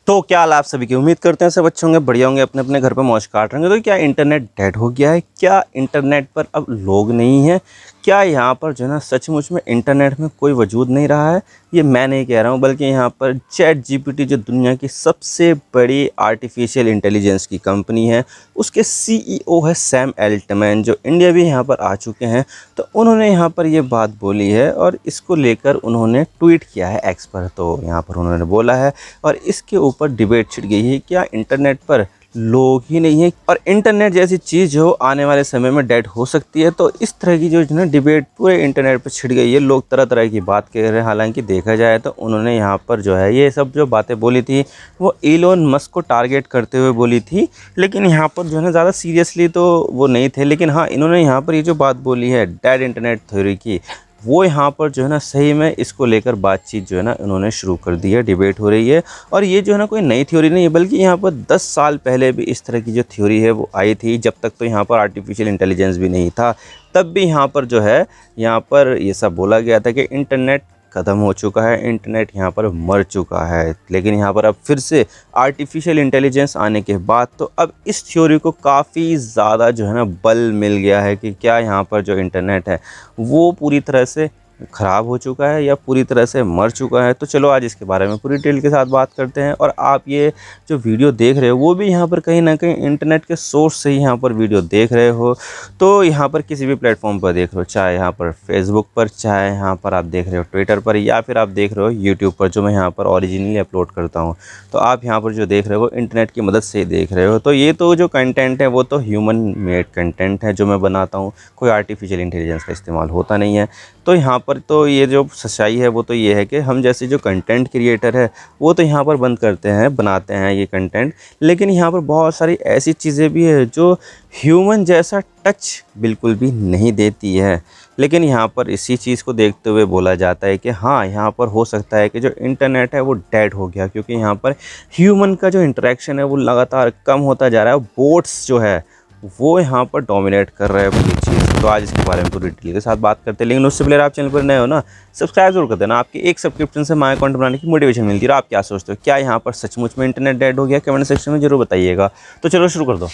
तो क्या हाल आप सभी की उम्मीद करते हैं सब अच्छे होंगे, बढ़िया होंगे, अपने अपने घर पे मौज काट रहे होंगे। तो क्या इंटरनेट डेड हो गया है? क्या इंटरनेट पर अब लोग नहीं हैं? क्या यहाँ पर जो है ना सचमुच में इंटरनेट में कोई वजूद नहीं रहा है? ये मैं नहीं कह रहा हूँ, बल्कि यहाँ पर चैट जीपीटी जो दुनिया की सबसे बड़ी आर्टिफिशियल इंटेलिजेंस की कंपनी है, उसके सीईओ है सैम एल्टमैन, जो इंडिया भी यहाँ पर आ चुके हैं। तो उन्होंने यहाँ पर ये बात बोली है और इसको लेकर उन्होंने ट्वीट किया है एक्स पर। तो यहाँ पर उन्होंने बोला है और इसके ऊपर डिबेट छिड़ गई है, क्या इंटरनेट पर लोग ही नहीं है और इंटरनेट जैसी चीज़ जो आने वाले समय में डेड हो सकती है। तो इस तरह की जो है ना डिबेट पूरे इंटरनेट पर छिड़ गई है, लोग तरह तरह की बात कह रहे हैं। हालांकि देखा जाए तो उन्होंने यहाँ पर जो है ये सब जो बातें बोली थी वो इलोन मस्क को टारगेट करते हुए बोली थी, लेकिन यहाँ पर जो है ना ज़्यादा सीरियसली तो वो नहीं थे। लेकिन हाँ, इन्होंने यहाँ पर ये जो बात बोली है डेड इंटरनेट थ्योरी की, वो यहाँ पर जो है ना सही में इसको लेकर बातचीत जो है ना इन्होंने शुरू कर दी है, डिबेट हो रही है। और ये जो है ना कोई नई थ्योरी नहीं है, बल्कि यहाँ पर 10 साल पहले भी इस तरह की जो थ्योरी है वो आई थी। जब तक तो यहाँ पर आर्टिफिशियल इंटेलिजेंस भी नहीं था, तब भी यहाँ पर जो है यहाँ पर ये सब बोला गया था कि इंटरनेट ख़त्म हो चुका है, इंटरनेट यहाँ पर मर चुका है। लेकिन यहाँ पर अब फिर से आर्टिफिशियल इंटेलिजेंस आने के बाद तो अब इस थ्योरी को काफ़ी ज़्यादा जो है ना बल मिल गया है कि क्या यहाँ पर जो इंटरनेट है वो पूरी तरह से ख़राब हो चुका है या पूरी तरह से मर चुका है। तो चलो आज इसके बारे में पूरी डिटेल के साथ बात करते हैं। और आप ये जो वीडियो देख रहे हो वो भी यहाँ पर कहीं ना कहीं इंटरनेट के सोर्स से ही यहाँ पर वीडियो देख रहे हो। तो यहाँ पर किसी भी प्लेटफॉर्म पर देख रहे हो, चाहे यहाँ पर फेसबुक पर, चाहे यहाँ पर आप देख रहे हो ट्विटर पर, या फिर आप देख रहे हो यूट्यूब पर, जो मैं यहाँ पर ओरिजिनली अपलोड करता हूँ। तो आप यहाँ पर जो देख रहे हो इंटरनेट की मदद से ही देख रहे हो। तो ये तो जो कंटेंट है वो तो ह्यूमन मेड कंटेंट है जो मैं बनाता हूँ, कोई आर्टिफिशियल इंटेलिजेंस का इस्तेमाल होता नहीं है। तो यहाँ पर तो ये जो सच्चाई है वो तो ये है कि हम जैसे जो कंटेंट क्रिएटर है वो तो यहाँ पर बंद करते हैं, बनाते हैं ये कंटेंट। लेकिन यहाँ पर बहुत सारी ऐसी चीज़ें भी है जो ह्यूमन जैसा टच बिल्कुल भी नहीं देती है। लेकिन यहाँ पर इसी चीज़ को देखते हुए बोला जाता है कि हाँ, यहाँ पर हो सकता है कि जो इंटरनेट है वो डेड हो गया, क्योंकि यहाँ पर ह्यूमन का जो इंटरेक्शन है वो लगातार कम होता जा रहा है। बोट्स जो है वो यहाँ पर डोमिनेट कर रहे हैं पूरी चीज़। तो आज इसके बारे में पूरी डिटेल के साथ बात करते हैं। लेकिन उससे पहले आप चैनल पर नए हो ना, सब्सक्राइब जरूर कर देना। आपके एक सब्सक्रिप्शन से माय कंटेंट बनाने की मोटिवेशन मिलती है। और आप क्या सोचते हो, क्या यहाँ पर सचमुच में इंटरनेट डेड हो गया? कमेंट सेक्शन में जरूर बताइएगा। तो चलो शुरू कर दो।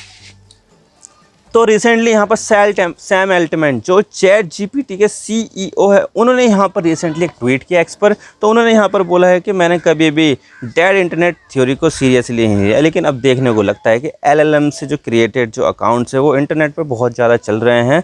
तो रिसेंटली यहाँ पर सैम एल्टमैन जो चैट जीपीटी के सीईओ है, उन्होंने यहाँ पर रिसेंटली एक ट्वीट किया एक्स पर। तो उन्होंने यहाँ पर बोला है कि मैंने कभी भी डेड इंटरनेट थ्योरी को सीरियसली नहीं लिया, लेकिन अब देखने को लगता है कि एलएलएम से जो क्रिएटेड जो अकाउंट्स है वो इंटरनेट पर बहुत ज़्यादा चल रहे हैं।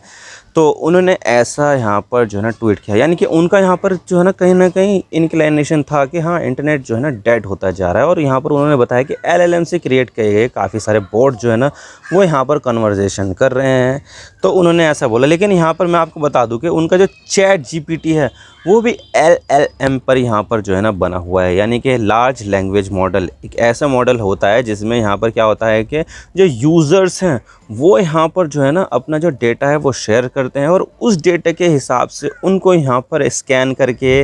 तो उन्होंने ऐसा यहाँ पर जो है ना ट्वीट किया, यानी कि उनका यहाँ पर जो है ना कहीं इंक्लिनेशन था कि हाँ, इंटरनेट जो है ना डेड होता जा रहा है। और यहाँ पर उन्होंने बताया कि एलएलएम से क्रिएट किए गए काफ़ी सारे बोट जो है ना वो यहाँ पर कन्वर्जेशन कर रहे हैं। तो उन्होंने ऐसा बोला। लेकिन यहाँ पर मैं आपको बता दूं कि उनका जो चैट जीपीटी है वो भी एलएलएम पर यहाँ पर जो है ना बना हुआ है, यानी कि लार्ज लैंग्वेज मॉडल। एक ऐसा मॉडल होता है जिसमें यहाँ पर क्या होता है कि जो यूज़र्स हैं वो यहाँ पर जो है ना अपना जो डेटा है वो शेयर करते हैं और उस डेटा के हिसाब से उनको यहाँ पर स्कैन करके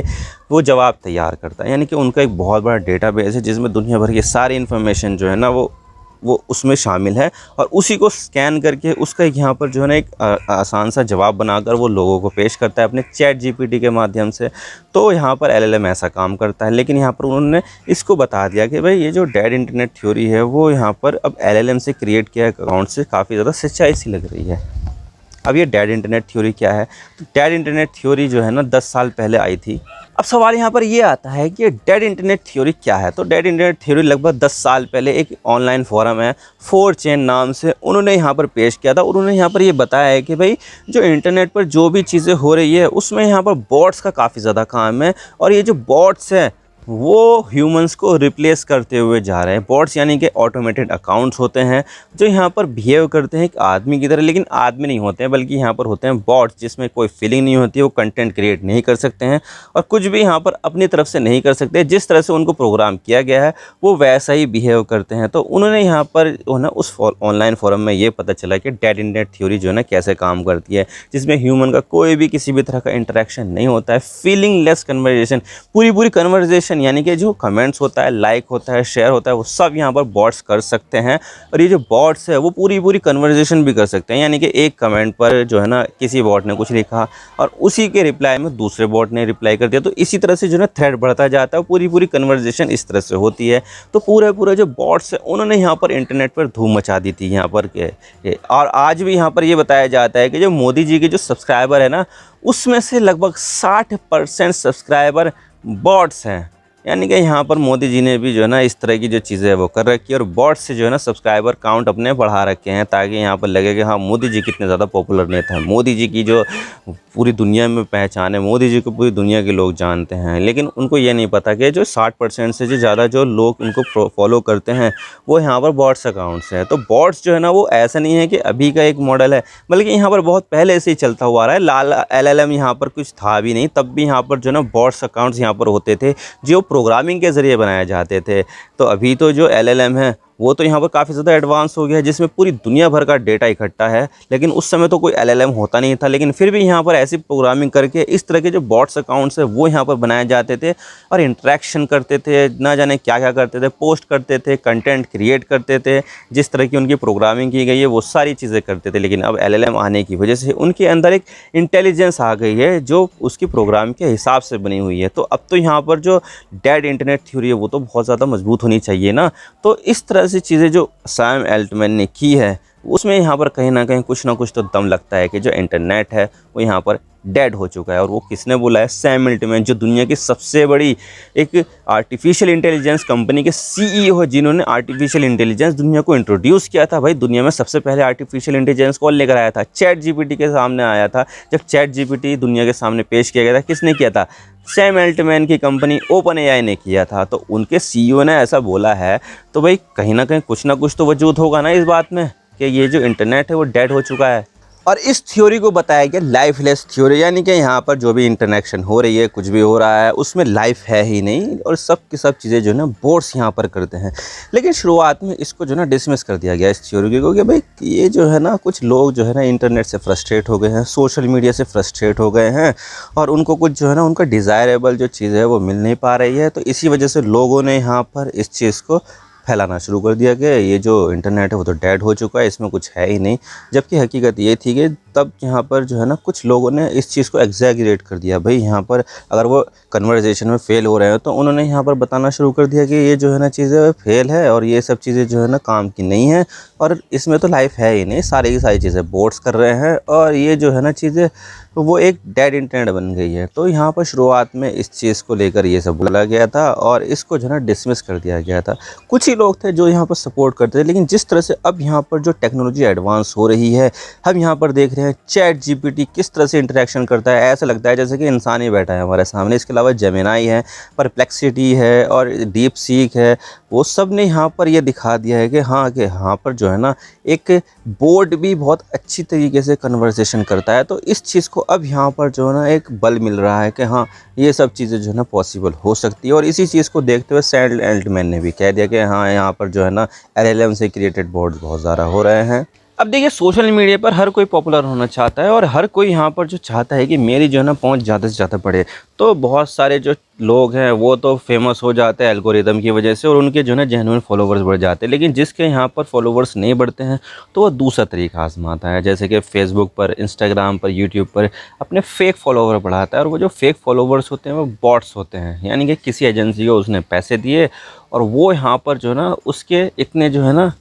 वो जवाब तैयार करता है। यानी कि उनका एक बहुत बड़ा डेटाबेस है जिसमें दुनिया भर की सारी इन्फॉर्मेशन जो है ना वो उसमें शामिल है, और उसी को स्कैन करके उसका एक यहाँ पर जो है ना एक आसान सा जवाब बनाकर वो लोगों को पेश करता है अपने चैट जीपीटी के माध्यम से। तो यहाँ पर एलएलएम ऐसा काम करता है। लेकिन यहाँ पर उन्होंने इसको बता दिया कि भाई ये जो डेड इंटरनेट थ्योरी है वो यहाँ पर अब एलएलएम से क्रिएट किया अकाउंट से काफ़ी ज़्यादा सच्चाई सी लग रही है। अब ये डेड इंटरनेट थ्योरी क्या है? तो डेड इंटरनेट थ्योरी जो है ना 10 साल पहले आई थी। अब सवाल यहाँ पर ये आता है कि डेड इंटरनेट थ्योरी क्या है? तो डेड इंटरनेट थ्योरी लगभग 10 साल पहले एक ऑनलाइन फोरम है 4chan नाम से, उन्होंने यहाँ पर पेश किया था। उन्होंने यहाँ पर ये बताया है कि भाई जो इंटरनेट पर जो भी चीज़ें हो रही है उसमें यहाँ पर बॉट्स का काफ़ी ज़्यादा काम है, और ये जो बॉट्स है वो ह्यूमंस को रिप्लेस करते हुए जा रहे हैं। बॉट्स यानी कि ऑटोमेटेड अकाउंट्स होते हैं जो यहाँ पर बिहेव करते हैं एक आदमी की तरह, लेकिन आदमी नहीं होते हैं, बल्कि यहाँ पर होते हैं बॉट्स जिसमें कोई फीलिंग नहीं होती है। वो कंटेंट क्रिएट नहीं कर सकते हैं और कुछ भी यहाँ पर अपनी तरफ से नहीं कर सकते। जिस तरह से उनको प्रोग्राम किया गया है वो वैसा ही बिहेव करते हैं। तो उन्होंने यहाँ पर जो है ना उस ऑनलाइन फोरम में ये पता चला कि डेड इंटरनेट थ्योरी जो है ना कैसे काम करती है, जिसमें ह्यूमन का कोई भी किसी भी तरह का इंटरेक्शन नहीं होता है। फीलिंग लेस कन्वर्जेशन, पूरी कन्वर्जेशन इंटरेक्शन यानी कि जो कमेंट्स होता है, लाइक होता है, शेयर होता है, वो सब यहाँ पर बॉट्स कर सकते हैं। और ये जो बॉट्स है वो पूरी कन्वर्सेशन भी कर सकते हैं, यानी कि एक कमेंट पर जो है ना किसी बॉट ने कुछ लिखा और उसी के रिप्लाई में दूसरे बॉट ने रिप्लाई कर दिया, तो इसी तरह से जो है थ्रेड बढ़ता जाता है, पूरी कन्वर्सेशन इस तरह से होती है। तो पूरे जो बॉट्स है उन्होंने यहाँ पर इंटरनेट पर धूम मचा दी थी यहाँ पर के। और आज भी यहाँ पर ये बताया जाता है कि जो मोदी जी के जो सब्सक्राइबर है ना, उसमें से लगभग 60% सब्सक्राइबर बॉट्स हैं। यानी कि यहाँ पर मोदी जी ने भी जो है ना इस तरह की जो चीज़ें हैं वो कर रखी है और बॉट्स से जो है ना सब्सक्राइबर काउंट अपने बढ़ा रखे हैं, ताकि यहाँ पर लगे कि हाँ मोदी जी कितने ज़्यादा पॉपुलर नेता हैं, मोदी जी की जो पूरी दुनिया में पहचान है, मोदी जी को पूरी दुनिया के लोग जानते हैं। लेकिन उनको ये नहीं पता कि जो 60% से जो ज़्यादा जो लोग उनको फॉलो करते हैं वो यहाँ पर बॉट्स अकाउंट्स हैं। तो बॉट्स जो है ना वो ऐसा नहीं है कि अभी का एक मॉडल है, बल्कि यहाँ पर बहुत पहले से ही चलता हुआ आ रहा है। लाल LLM यहाँ पर कुछ था भी नहीं, तब भी यहाँ पर जो है ना बॉट्स अकाउंट्स यहाँ पर होते थे जो प्रोग्रामिंग के ज़रिए बनाए जाते थे। तो अभी तो जो LLM है वो तो यहाँ पर काफ़ी ज़्यादा एडवांस हो गया है, जिसमें पूरी दुनिया भर का डेटा इकट्ठा है। लेकिन उस समय तो कोई LLM होता नहीं था, लेकिन फिर भी यहाँ पर ऐसी प्रोग्रामिंग करके इस तरह के जो बॉट्स अकाउंट्स है वो यहाँ पर बनाए जाते थे और इंटरेक्शन करते थे, ना जाने क्या क्या करते थे, पोस्ट करते थे, कंटेंट क्रिएट करते थे, जिस तरह की उनकी प्रोग्रामिंग की गई है वो सारी चीज़ें करते थे। लेकिन अब LLM आने की वजह से उनके अंदर एक इंटेलिजेंस आ गई है जो उसकी प्रोग्राम के हिसाब से बनी हुई है। तो अब तो यहाँ पर जो डेड इंटरनेट थ्योरी है वो तो बहुत ज़्यादा मजबूत होनी चाहिए ना। तो इस तरह से चीज़ें जो सैम एल्टमैन ने की है उसमें यहाँ पर कहीं ना कहीं कुछ ना कुछ तो दम लगता है कि जो इंटरनेट है वो यहाँ पर डेड हो चुका है। और वो किसने बोला है? सैम एल्टमैन, जो दुनिया की सबसे बड़ी एक आर्टिफिशियल इंटेलिजेंस कंपनी के CEO है, जिन्होंने आर्टिफिशियल इंटेलिजेंस दुनिया को इंट्रोड्यूस किया था। भाई दुनिया में सबसे पहले आर्टिफिशियल इंटेलिजेंस कौन लेकर आया था? ChatGPT के सामने आया था। जब ChatGPT दुनिया के सामने पेश किया गया था, किसने किया था? सैम एल्टमैन की कंपनी OpenAI ने किया था। तो उनके CEO ने ऐसा बोला है, तो भाई कहीं ना कहीं कुछ ना कुछ तो वजूद होगा ना इस बात में कि ये जो इंटरनेट है वो डेड हो चुका है। और इस थ्योरी को बताया गया लाइफलेस थ्योरी, यानी कि यहाँ पर जो भी इंटरनेक्शन हो रही है, कुछ भी हो रहा है, उसमें लाइफ है ही नहीं और सब की सब चीज़ें जो है ना बोट्स यहाँ पर करते हैं। लेकिन शुरुआत में इसको जो है ना डिसमिस कर दिया गया इस थ्योरी को कि भाई ये जो है ना कुछ लोग जो है ना इंटरनेट से फ्रस्ट्रेट हो गए हैं, सोशल मीडिया से फ्रस्ट्रेट हो गए हैं और उनको कुछ जो है ना उनका डिज़ायरेबल जो चीज़ है वो मिल नहीं पा रही है। तो इसी वजह से लोगों ने यहाँ पर इस चीज़ को फैलाना शुरू कर दिया कि ये जो इंटरनेट है वो तो डेड हो चुका है, इसमें कुछ है ही नहीं। जबकि हकीकत ये थी कि तब यहाँ पर जो है ना कुछ लोगों ने इस चीज़ को एग्जैगरेट कर दिया। भाई यहाँ पर अगर वो कन्वर्सेशन में फ़ेल हो रहे हैं तो उन्होंने यहाँ पर बताना शुरू कर दिया कि ये जो है ना चीज़ें फेल है और ये सब चीज़ें जो है ना काम की नहीं है और इसमें तो लाइफ है ही नहीं, सारी की सारी चीज़ें बोट्स कर रहे हैं और ये जो है ना चीज़ें तो वो एक डेड इंटरनेट बन गई है। तो यहाँ पर शुरुआत में इस चीज़ को लेकर ये सब बोला गया था और इसको जो है ना डिसमिस कर दिया गया था। कुछ ही लोग थे जो यहाँ पर सपोर्ट करते थे, लेकिन जिस तरह से अब यहाँ पर जो टेक्नोलॉजी एडवांस हो रही है, हम यहाँ पर देख रहे हैं ChatGPT किस तरह से इंटरेक्शन करता है, ऐसा लगता है जैसे कि इंसान ही बैठा है हमारे सामने। इसके अलावा जेमिनाई है, परप्लेक्सिटी है और डीप सीक है, वो सब ने यहाँ पर ये दिखा दिया है कि यहाँ पर जो है ना एक बोर्ड भी बहुत अच्छी तरीके से कन्वर्सेशन करता है। तो इस चीज़ को अब यहाँ पर जो है ना एक बल मिल रहा है कि हाँ ये सब चीज़ें जो है ना पॉसिबल हो सकती है। और इसी चीज़ को देखते हुए सैम एल्टमैन ने भी कह दिया कि हाँ यहाँ पर जो है ना LLM से क्रिएटेड बोर्ड बहुत ज़्यादा हो रहे हैं। अब देखिए सोशल मीडिया पर हर कोई पॉपुलर होना चाहता है और हर कोई यहाँ पर जो चाहता है कि मेरी जो है ना पहुँच ज़्यादा से ज़्यादा बढ़े। तो बहुत सारे जो लोग हैं वो तो फेमस हो जाते हैं एल्गोरिदम की वजह से और उनके जो है ना जेन्युइन फॉलोवर्स बढ़ जाते हैं। लेकिन जिसके यहाँ पर फॉलोवर्स नहीं बढ़ते हैं तो वो दूसरा तरीका आजमाता है, जैसे कि फेसबुक पर, इंस्टाग्राम पर, यूट्यूब पर अपने फेक फॉलोवर बढ़ाता है। और वो जो फेक फॉलोवर्स होते हैं वो बॉट्स होते हैं, यानी कि किसी एजेंसी को उसने पैसे दिए और वो यहाँ पर जो है ना उसके इतने जो है ना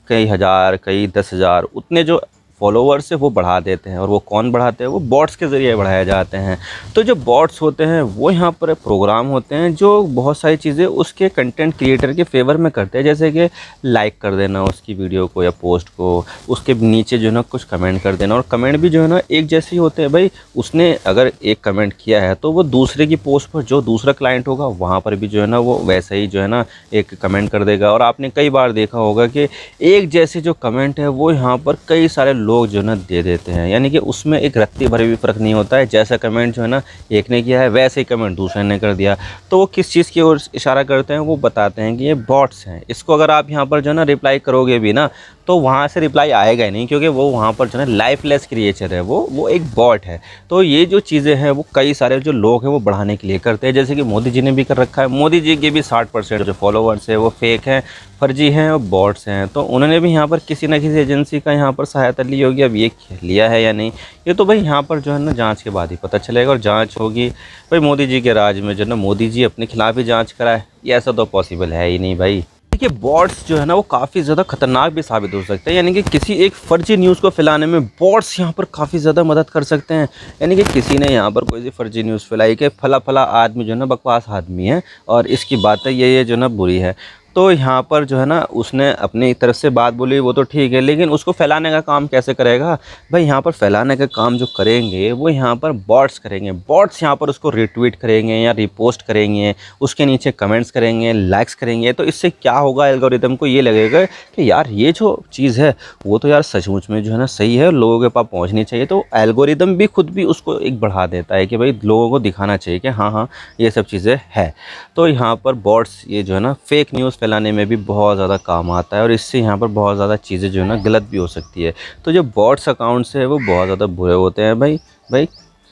कई हज़ार, कई 10,000 उतने जो फॉलोवर्स है वो बढ़ा देते हैं। और वो कौन बढ़ाते हैं? वो बॉट्स के ज़रिए बढ़ाए जाते हैं। तो जो बॉट्स होते हैं वो यहाँ पर प्रोग्राम होते हैं जो बहुत सारी चीज़ें उसके कंटेंट क्रिएटर के फेवर में करते हैं, जैसे कि लाइक कर देना उसकी वीडियो को या पोस्ट को, उसके नीचे जो है ना कुछ कमेंट कर देना। और कमेंट भी जो है ना एक जैसे ही होते हैं। भाई उसने अगर एक कमेंट किया है तो वो दूसरे की पोस्ट पर जो दूसरा क्लाइंट होगा वहाँ पर भी जो है ना वो वैसा ही जो है ना एक कमेंट कर देगा। और आपने कई बार देखा होगा कि एक जैसे जो कमेंट है वो यहाँ पर कई सारे लोग जो है ना दे देते हैं, यानी कि उसमें एक रत्ती भर भी फ़र्क नहीं होता है। जैसा कमेंट जो है ना एक ने किया है वैसे ही कमेंट दूसरे ने कर दिया। तो वो किस चीज़ की ओर इशारा करते हैं? वो बताते हैं कि ये बॉट्स हैं। इसको अगर आप यहाँ पर जो है ना रिप्लाई करोगे भी ना तो वहाँ से रिप्लाई आएगा ही नहीं, क्योंकि वो वहाँ पर जो है लाइफलेस क्रिएचर है, वो एक बॉट है। तो ये जो चीज़ें हैं वो कई सारे जो लोग हैं वो बढ़ाने के लिए करते हैं, जैसे कि मोदी जी ने भी कर रखा है। मोदी जी के भी 60% जो फॉलोवर्स है वो फेक हैं, फर्जी हैं और बॉट्स हैं। तो उन्होंने भी यहाँ पर किसी न किसी एजेंसी का यहाँ पर सहायता ली होगी। अब ये लिया है या नहीं, ये तो भाई यहाँ पर जो है ना जांच के बाद ही पता चलेगा, और जांच होगी भाई मोदी जी के राज में जो है ना मोदी जी अपने खिलाफ ही जांच कराए, ये ऐसा तो पॉसिबल है ही नहीं भाई। देखिए बॉट्स जो है ना वो काफ़ी ज़्यादा खतरनाक भी साबित हो सकते हैं, यानी कि किसी एक फर्जी न्यूज़ को फैलाने में बॉट्स यहाँ पर काफ़ी ज़्यादा मदद कर सकते हैं। यानी कि किसी ने यहाँ पर कोई सी फर्जी न्यूज़ फैलाई कि फला फला आदमी जो है ना बकवास आदमी है और इसकी बातें ये जो है ना बुरी है, तो यहाँ पर जो है ना उसने अपनी तरफ से बात बोली, वो तो ठीक है, लेकिन उसको फैलाने का काम कैसे करेगा भाई? यहाँ पर फैलाने का काम जो करेंगे वो यहाँ पर बॉट्स करेंगे। बॉट्स यहाँ पर उसको रिट्वीट करेंगे या रिपोस्ट करेंगे, उसके नीचे कमेंट्स करेंगे, लाइक्स करेंगे। तो इससे क्या होगा, एल्गोरिदम को ये लगेगा कि यार ये जो चीज़ है वो तो यार सचमुच में जो है ना सही है, लोगों के पास पहुँचनी चाहिए। तो एल्गोरिदम भी खुद भी उसको एक बढ़ा देता है कि भाई लोगों को दिखाना चाहिए कि हाँ हाँ ये सब चीज़ें है। तो यहाँ पर बॉट्स ये जो है ना फेक न्यूज़ फैलाने में भी बहुत ज़्यादा काम आता है, और इससे यहाँ पर बहुत ज़्यादा चीज़ें जो है ना गलत भी हो सकती है। तो जो बॉट्स अकाउंट्स है वो बहुत ज़्यादा बुरे होते हैं भाई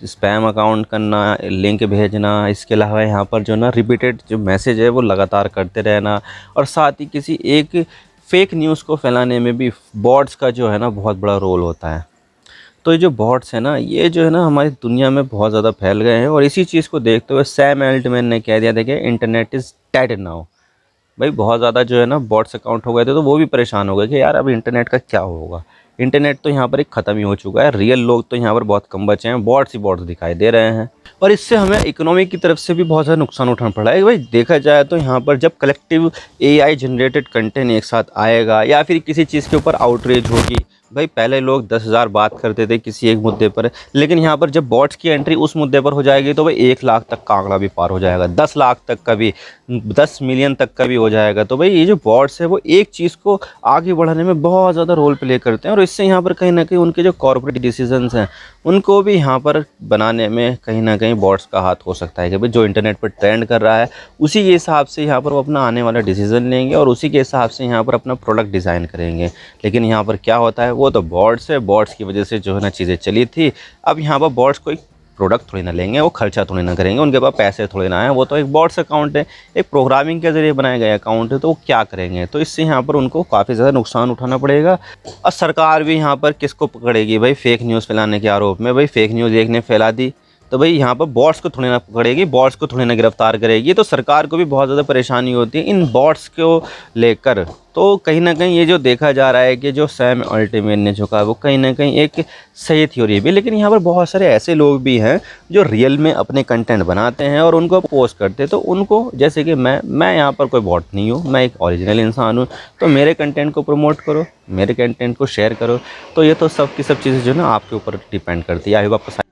स्पैम अकाउंट करना, लिंक भेजना, इसके अलावा यहाँ पर जो ना रिपीटेड जो मैसेज है वो लगातार करते रहना, और साथ ही किसी एक फेक न्यूज़ को फैलाने में भी बॉट्स का जो है ना बहुत बड़ा रोल होता है। तो ये जो बॉट्स है ना ये जो है ना हमारी दुनिया में बहुत ज़्यादा फैल गए हैं, और इसी चीज़ को देखते हुए सैम अल्टमैन ने कह दिया, देखिए इंटरनेट इज़ डेड नाउ। भाई बहुत ज़्यादा जो है ना बॉट्स अकाउंट हो गए थे, तो वो भी परेशान हो गए कि यार अब इंटरनेट का क्या होगा। इंटरनेट तो यहाँ पर एक ख़त्म ही हो चुका है, रियल लोग तो यहाँ पर बहुत कम बचे हैं, बॉट्स ही बॉट्स दिखाई दे रहे हैं। और इससे हमें इकोनॉमी की तरफ से भी बहुत ज़्यादा नुकसान उठाना पड़ा है। भाई देखा जाए तो यहाँ पर जब कलेक्टिव एआई जनरेटेड कंटेंट एक साथ आएगा या फिर किसी चीज़ के ऊपर आउटरीच होगी, भाई पहले लोग 10,000 बात करते थे किसी एक मुद्दे पर, लेकिन यहाँ पर जब बॉट्स की एंट्री उस मुद्दे पर हो जाएगी तो भाई 1 लाख तक का आंकड़ा भी पार हो जाएगा, 10 लाख तक का भी, 10 मिलियन तक का भी हो जाएगा। तो भाई ये जो बॉट्स है वो एक चीज़ को आगे बढ़ाने में बहुत ज़्यादा रोल प्ले करते हैं, और इससे यहाँ पर कहीं ना कहीं उनके जो कॉर्पोरेट डिसीजंस हैं उनको भी यहाँ पर बनाने में कहीं ना कहीं बॉट्स का हाथ हो सकता है कि भाई जो इंटरनेट पर ट्रेंड कर रहा है उसी के हिसाब से यहाँ पर वो अपना आने वाला डिसीज़न लेंगे और उसी के हिसाब से यहाँ पर अपना प्रोडक्ट डिज़ाइन करेंगे। लेकिन यहाँ पर क्या होता है, वो तो बॉट्स है, बॉट्स की वजह से जो है ना चीज़ें चली थी। अब यहाँ पर बॉट्स कोई प्रोडक्ट थोड़ी ना लेंगे, वो खर्चा थोड़ी ना करेंगे, उनके पास पैसे थोड़ी ना है, वो तो एक बॉट्स अकाउंट है, एक प्रोग्रामिंग के ज़रिए बनाया गया अकाउंट है, तो वो क्या करेंगे। तो इससे यहाँ पर उनको काफ़ी ज़्यादा नुकसान उठाना पड़ेगा। और सरकार भी यहाँ पर किसको पकड़ेगी भाई फेक न्यूज़ फैलाने के आरोप में? भाई फेक न्यूज़ एक ने फैला दी तो भाई यहाँ पर बॉट्स को थोड़ी ना पकड़ेगी, बॉट्स को थोड़ी ना गिरफ्तार करेगी। तो सरकार को भी बहुत ज़्यादा परेशानी होती है इन बॉट्स को लेकर। तो कहीं ना कहीं ये जो देखा जा रहा है कि जो सैम अल्टमैन ने जो कहा वो कहीं ना कहीं एक सही थ्योरी भी, लेकिन यहाँ पर बहुत सारे ऐसे लोग भी हैं जो रियल में अपने कंटेंट बनाते हैं और उनको पोस्ट करते हैं। तो उनको, जैसे कि मैं यहाँ पर कोई बॉट नहीं हूँ, मैं एक ओरिजिनल इंसान हूँ, तो मेरे कंटेंट को प्रमोट करो, मेरे कंटेंट को शेयर करो। तो ये तो सब की सब चीज़ें जो ना आपके ऊपर डिपेंड करती है। आई होप आपको